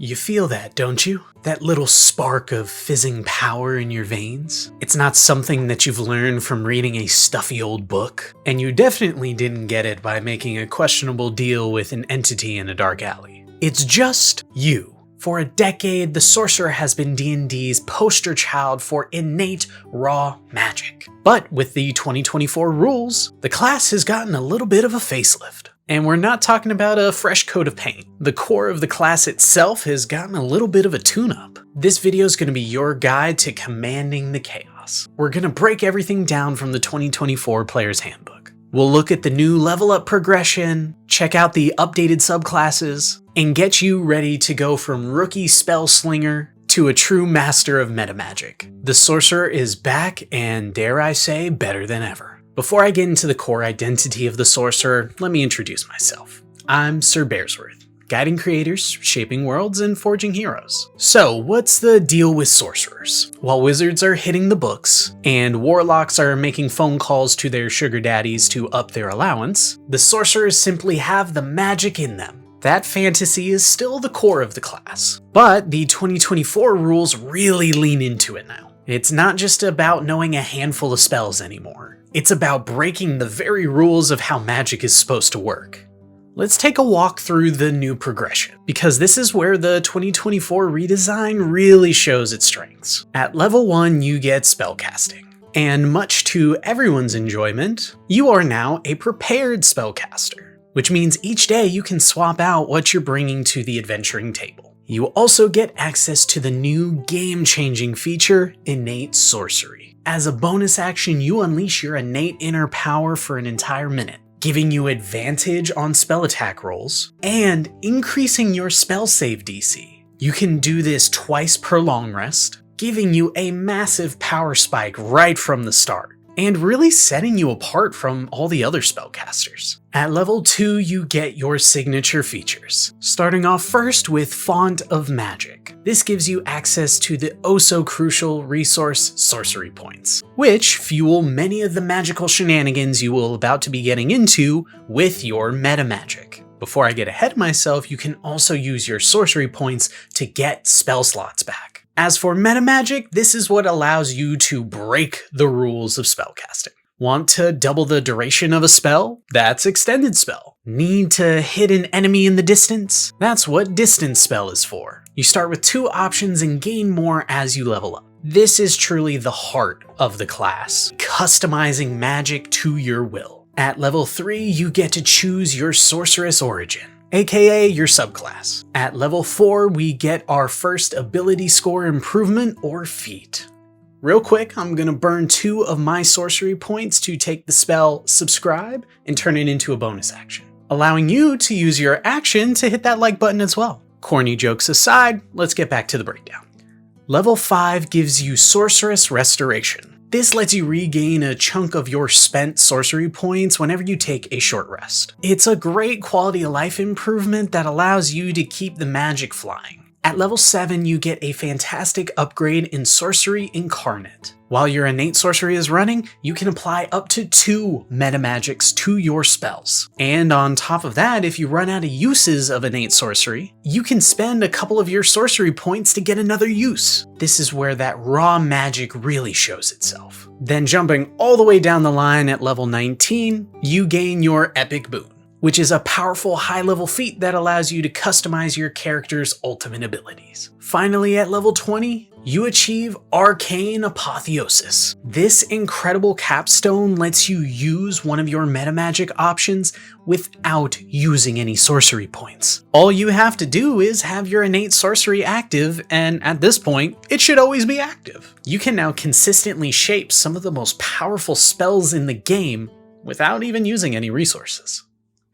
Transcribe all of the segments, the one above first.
You feel that, don't you? That little spark of fizzing power in your veins? It's not something that you've learned from reading a stuffy old book, and you definitely didn't get it by making a questionable deal with an entity in a dark alley. It's just you. For a decade, the Sorcerer has been D&D's poster child for innate, raw magic. But with the 2024 rules, the class has gotten a little bit of a facelift. And we're not talking about a fresh coat of paint. The core of the class itself has gotten a little bit of a tune-up. This video is going to be your guide to commanding the chaos. We're going to break everything down from the 2024 Player's Handbook. We'll look at the new level up progression, check out the updated subclasses, and get you ready to go from rookie spell slinger to a true master of metamagic. The Sorcerer is back and, dare I say, better than ever. Before I get into the core identity of the Sorcerer, let me introduce myself. I'm Sir Bearsworth, guiding creators, shaping worlds, and forging heroes. So, what's the deal with sorcerers? While wizards are hitting the books, and warlocks are making phone calls to their sugar daddies to up their allowance, the sorcerers simply have the magic in them. That fantasy is still the core of the class, but the 2024 rules really lean into it now. It's not just about knowing a handful of spells anymore. It's about breaking the very rules of how magic is supposed to work. Let's take a walk through the new progression, because this is where the 2024 redesign really shows its strengths. At level 1, you get spellcasting. And much to everyone's enjoyment, you are now a prepared spellcaster, which means each day you can swap out what you're bringing to the adventuring table. You also get access to the new game-changing feature, innate sorcery. As a bonus action, you unleash your innate inner power for an entire minute, giving you advantage on spell attack rolls, and increasing your spell save DC. You can do this twice per long rest, giving you a massive power spike right from the start, and really setting you apart from all the other spellcasters. At level 2, you get your signature features, starting off first with Font of Magic. This gives you access to the oh-so-crucial resource sorcery points, which fuel many of the magical shenanigans you will about to be getting into with your metamagic. Before I get ahead of myself, you can also use your sorcery points to get spell slots back. As for metamagic, this is what allows you to break the rules of spellcasting. Want to double the duration of a spell? That's extended spell. Need to hit an enemy in the distance? That's what distance spell is for. You start with 2 options and gain more as you level up. This is truly the heart of the class, customizing magic to your will. At level 3, you get to choose your sorceress origin, aka your subclass. At level 4, we get our first ability score improvement or feat. Real quick, I'm gonna burn 2 of my sorcery points to take the spell Subscribe and turn it into a bonus action, allowing you to use your action to hit that like button as well. Corny jokes aside, let's get back to the breakdown. Level 5 gives you Sorceress Restoration. This lets you regain a chunk of your spent sorcery points whenever you take a short rest. It's a great quality of life improvement that allows you to keep the magic flying. At level 7, you get a fantastic upgrade in Sorcery Incarnate. While your innate sorcery is running, you can apply up to 2 metamagics to your spells. And on top of that, if you run out of uses of innate sorcery, you can spend a couple of your sorcery points to get another use. This is where that raw magic really shows itself. Then jumping all the way down the line at level 19, you gain your Epic Boon, which is a powerful high-level feat that allows you to customize your character's ultimate abilities. Finally, at level 20, you achieve Arcane Apotheosis. This incredible capstone lets you use one of your metamagic options without using any sorcery points. All you have to do is have your innate sorcery active, and at this point, it should always be active. You can now consistently shape some of the most powerful spells in the game without even using any resources.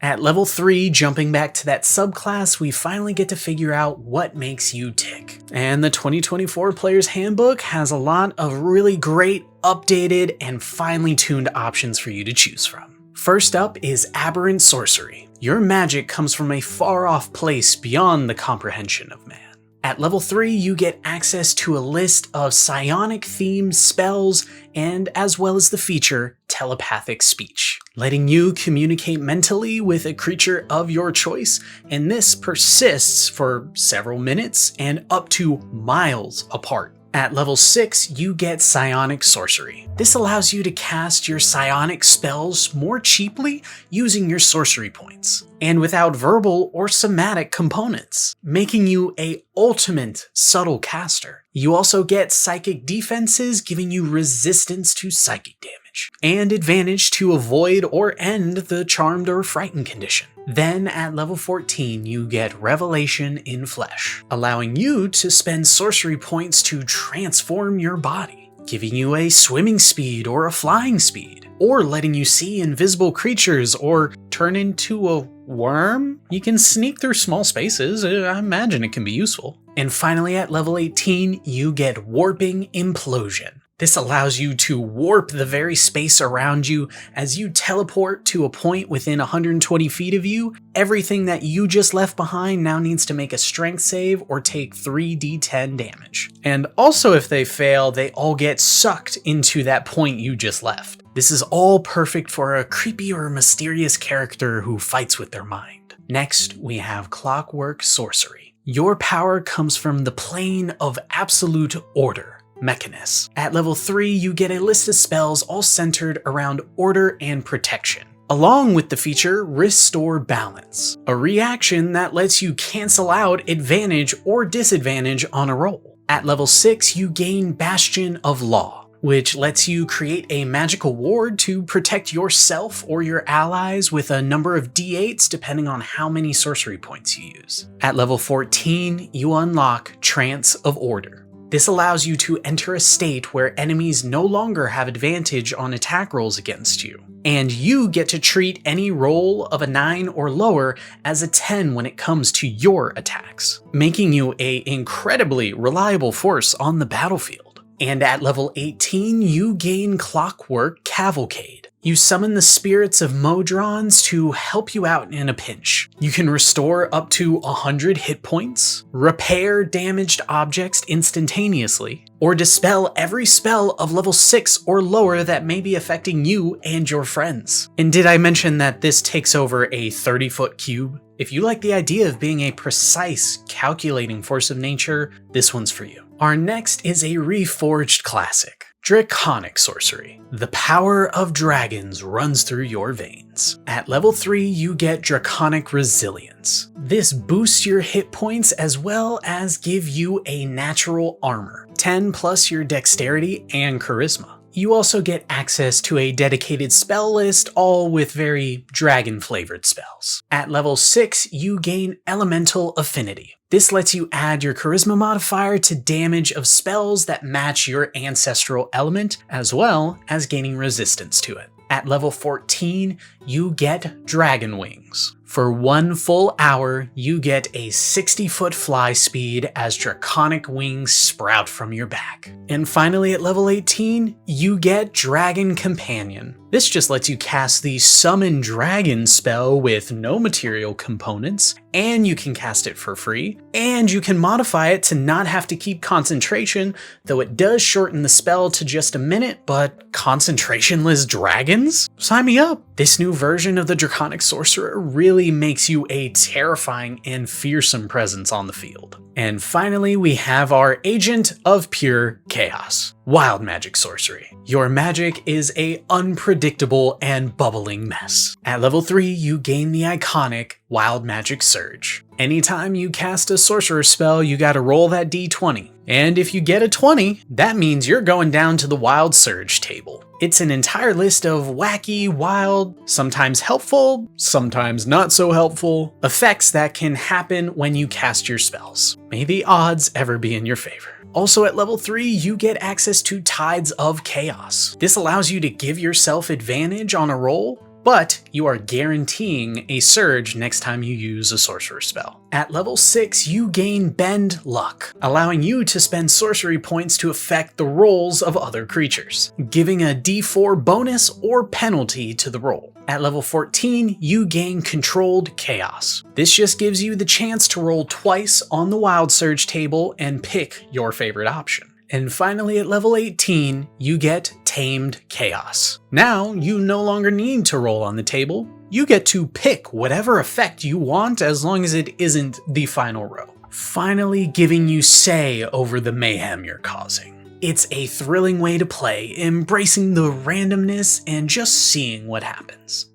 At level 3, jumping back to that subclass, we finally get to figure out what makes you tick. And the 2024 Player's Handbook has a lot of really great, updated, and finely tuned options for you to choose from. First up is Aberrant Sorcery. Your magic comes from a far-off place beyond the comprehension of man. At level 3, you get access to a list of psionic-themed spells and as well as the feature telepathic speech, letting you communicate mentally with a creature of your choice, and this persists for several minutes and up to miles apart. At level 6, you get Psionic Sorcery. This allows you to cast your psionic spells more cheaply using your sorcery points, and without verbal or somatic components, making you a ultimate subtle caster. You also get Psychic Defenses, giving you resistance to psychic damage, and advantage to avoid or end the Charmed or Frightened condition. Then at level 14, you get Revelation in Flesh, allowing you to spend sorcery points to transform your body, giving you a swimming speed or a flying speed, or letting you see invisible creatures or turn into a worm. You can sneak through small spaces. I imagine it can be useful. And finally, at level 18, you get Warping Implosion. This allows you to warp the very space around you as you teleport to a point within 120 feet of you. Everything that you just left behind now needs to make a strength save or take 3d10 damage. And also if they fail, they all get sucked into that point you just left. This is all perfect for a creepy or mysterious character who fights with their mind. Next, we have Clockwork Sorcery. Your power comes from the plane of absolute order, Mechanus. At level 3, you get a list of spells all centered around order and protection, along with the feature Restore Balance, a reaction that lets you cancel out advantage or disadvantage on a roll. At level 6, you gain Bastion of Law, which lets you create a magical ward to protect yourself or your allies with a number of d8s depending on how many sorcery points you use. At level 14, you unlock Trance of Order. This allows you to enter a state where enemies no longer have advantage on attack rolls against you, and you get to treat any roll of a 9 or lower as a 10 when it comes to your attacks, making you an incredibly reliable force on the battlefield. And at level 18, you gain Clockwork Cavalcade. You summon the spirits of Modrons to help you out in a pinch. You can restore up to 100 hit points, repair damaged objects instantaneously, or dispel every spell of level 6 or lower that may be affecting you and your friends. And did I mention that this takes over a 30-foot cube? If you like the idea of being a precise, calculating force of nature, this one's for you. Our next is a reforged classic, Draconic Sorcery. The power of dragons runs through your veins. At level 3, you get Draconic Resilience. This boosts your hit points as well as give you a natural armor, 10 plus your dexterity and charisma. You also get access to a dedicated spell list, all with very dragon-flavored spells. At level 6, you gain Elemental Affinity. This lets you add your charisma modifier to damage of spells that match your ancestral element, as well as gaining resistance to it. At level 14, you get Dragon Wings. For 1 full hour, you get a 60-foot fly speed as draconic wings sprout from your back. And finally, at level 18, you get Dragon Companion. This just lets you cast the Summon Dragon spell with no material components, and you can cast it for free, and you can modify it to not have to keep concentration, though it does shorten the spell to just a minute, but concentration-less dragons? Sign me up! This new version of the Draconic Sorcerer really makes you a terrifying and fearsome presence on the field. And finally, we have our Agent of Pure Chaos, Wild Magic Sorcery. Your magic is a unpredictable and bubbling mess. At level 3, you gain the iconic Wild Magic Surge. Anytime you cast a sorcerer spell, you gotta roll that d20. And if you get a 20, that means you're going down to the Wild Surge table. It's an entire list of wacky, wild, sometimes helpful, sometimes not so helpful, effects that can happen when you cast your spells. May the odds ever be in your favor. Also at level 3, you get access to Tides of Chaos. This allows you to give yourself advantage on a roll, but you are guaranteeing a surge next time you use a sorcerer spell. At level 6, you gain Bend Luck, allowing you to spend sorcery points to affect the rolls of other creatures, giving a d4 bonus or penalty to the roll. At level 14, you gain Controlled Chaos. This just gives you the chance to roll twice on the Wild Surge table and pick your favorite option. And finally, at level 18, you get Tamed Chaos. Now, you no longer need to roll on the table. You get to pick whatever effect you want as long as it isn't the final row, finally giving you say over the mayhem you're causing. It's a thrilling way to play, embracing the randomness and just seeing what happens.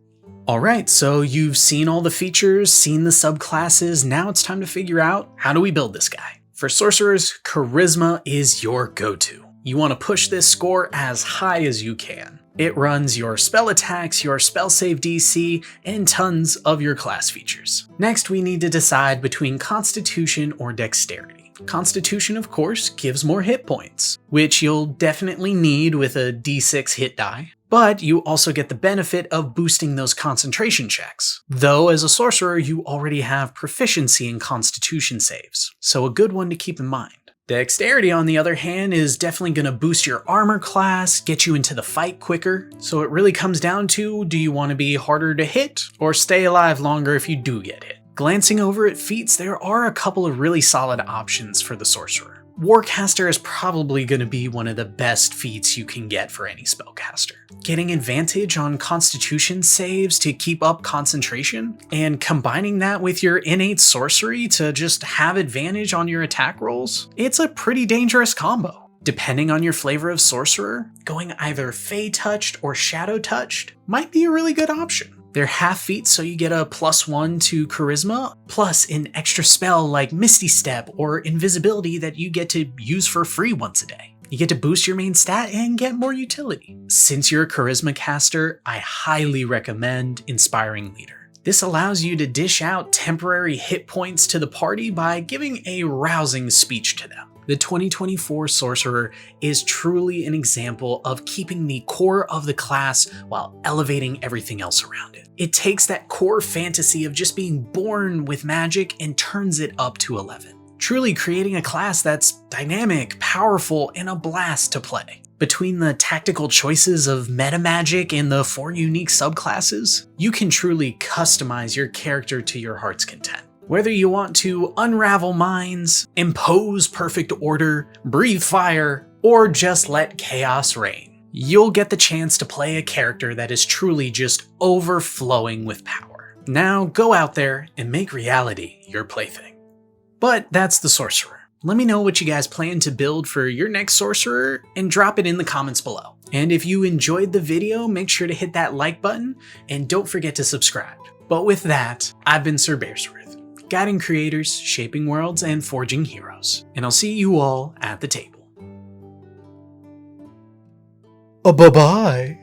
Alright, so you've seen all the features, seen the subclasses, now it's time to figure out how do we build this guy. For Sorcerers, Charisma is your go-to. You want to push this score as high as you can. It runs your spell attacks, your spell save DC, and tons of your class features. Next, we need to decide between Constitution or Dexterity. Constitution, of course, gives more hit points, which you'll definitely need with a D6 hit die, but you also get the benefit of boosting those concentration checks. Though as a sorcerer, you already have proficiency in Constitution saves, so a good one to keep in mind. Dexterity, on the other hand, is definitely going to boost your armor class, get you into the fight quicker, so it really comes down to, do you want to be harder to hit, or stay alive longer if you do get hit? Glancing over at feats, there are a couple of really solid options for the sorcerer. Warcaster is probably going to be one of the best feats you can get for any spellcaster. Getting advantage on Constitution saves to keep up concentration, and combining that with your innate sorcery to just have advantage on your attack rolls, it's a pretty dangerous combo. Depending on your flavor of sorcerer, going either Fey touched or Shadow touched might be a really good option. They're half feats, so you get a +1 to Charisma, plus an extra spell like Misty Step or Invisibility that you get to use for free once a day. You get to boost your main stat and get more utility. Since you're a Charisma caster, I highly recommend Inspiring Leader. This allows you to dish out temporary hit points to the party by giving a rousing speech to them. The 2024 Sorcerer is truly an example of keeping the core of the class while elevating everything else around it. It takes that core fantasy of just being born with magic and turns it up to 11. Truly creating a class that's dynamic, powerful, and a blast to play. Between the tactical choices of meta magic and the 4 unique subclasses, you can truly customize your character to your heart's content. Whether you want to unravel minds, impose perfect order, breathe fire, or just let chaos reign, you'll get the chance to play a character that is truly just overflowing with power. Now go out there and make reality your plaything. But that's the Sorcerer. Let me know what you guys plan to build for your next Sorcerer and drop it in the comments below. And if you enjoyed the video, make sure to hit that like button and don't forget to subscribe. But with that, I've been Sir Bearsworth, guiding creators, shaping worlds, and forging heroes. And I'll see you all at the table. Bye-bye.